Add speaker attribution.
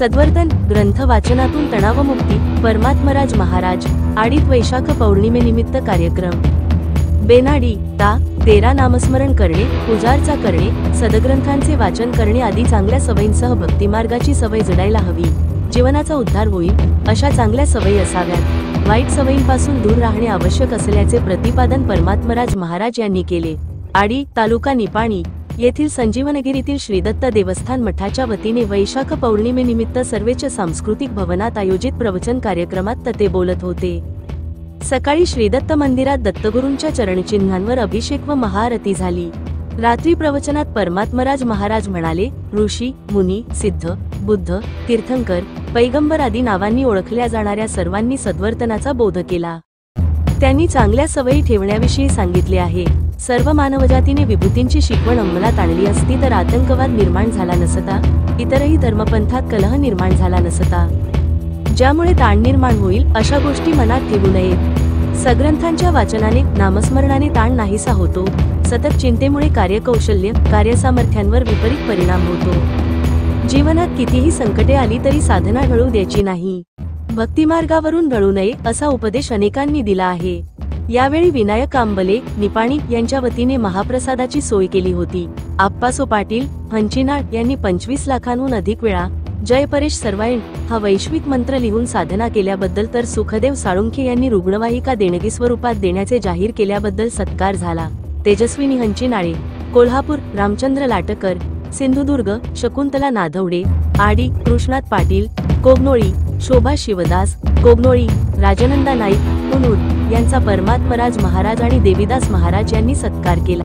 Speaker 1: सद्वर्तन ग्रंथ वाचनातून तणावमुक्ती परमात्मराज महाराज आडीत वैशाख पौर्णिमेनिमित्त कार्यक्रम बेनाडी ता 13 नामस्मरण करणे पूजार्चा करणे सदग्रंथांचे वाचन करणे आदी चांगल्या सवयींसह भक्तिमार्गाची सवय जडायला हवी। जीवनाचा उद्धार होईल अशा चांगल्या सवयी असाव्यात। वाईट सवयींपासून दूर राहणे आवश्यक असल्याचे प्रतिपादन परमात्मराज महाराज यांनी केले। आडी तालुका निपाणी येथील संजीवनगिरीतील श्रीदत्त देवस्थान मठाच्या वतीने वैशाख पौर्णिमेनिमित्त सर्वेच सांस्कृतिक भवनात आयोजित प्रवचन कार्यक्रमात ते बोलत होते। सकाळी श्रीदत्त मंदिरात दत्तगुरूंच्या चरणचिन्हांवर अभिषेक व महाआरती झाली। रात्री प्रवचनात परमात्मराज महाराज म्हणाले, ऋषी मुनी सिद्ध बुद्ध तीर्थंकर पैगंबर आदी नावांनी ओळखल्या जाणाऱ्या सर्वांनी सद्वर्तनाचा बोध केला। त्यांनी चांगल्या सवयी ठेवण्याविषयी सांगितले आहे। सर्व मानवजातीने विभूतींची शिकवण अंमलात आणली असती तर आतंकवाद निर्माण झाला नसता, इतरही धर्मपंथात कलह निर्माण झाला नसता, ज्यामुळे ताण निर्माण होईल अशा गोष्टी मनात ठेवू नयेत। सग्रंथांच्या वाचनाने नामस्मरणाने ताण नाहीसा होतो। सतत चिंतेमुळे कार्यकौशल्य कार्यसामर्थ्यांवर विपरीत परिणाम होतो। जीवनात कितीही संकटे आली तरी साधना ढळू द्यायची नाही, भक्तिमार्गावरून ढळू नये असा उपदेश अनेकांनी दिला आहे। यावेळी विनायक आंबले निपाणी यांच्या वतीने महाप्रसादाची सोय केली होती। आप्पासो पाटील हंचिनाळ यांनी 25 लाखांहून अधिक वेळा जय परेश सर्वाइन हा वैश्विक मंत्र लिहून साधना केल्याबद्दल तर सुखदेव साळुंखे यांनी रुग्णवाहिका देणगी स्वरूपात देण्याचे जाहीर केल्याबद्दल सत्कार झाला। तेजस्विनी हंचिनाळे कोल्हापूर रामचंद्र लाटकर सिंधुदुर्ग शकुंतला नाधवडे आडी कृष्णात पाटील कोगनोळी शोभा शिवदास कोगनोळी राजनंदा नाईक पुनूर यांचा परमात्मराज महाराज आणि देवीदास महाराज यांनी सत्कार केला।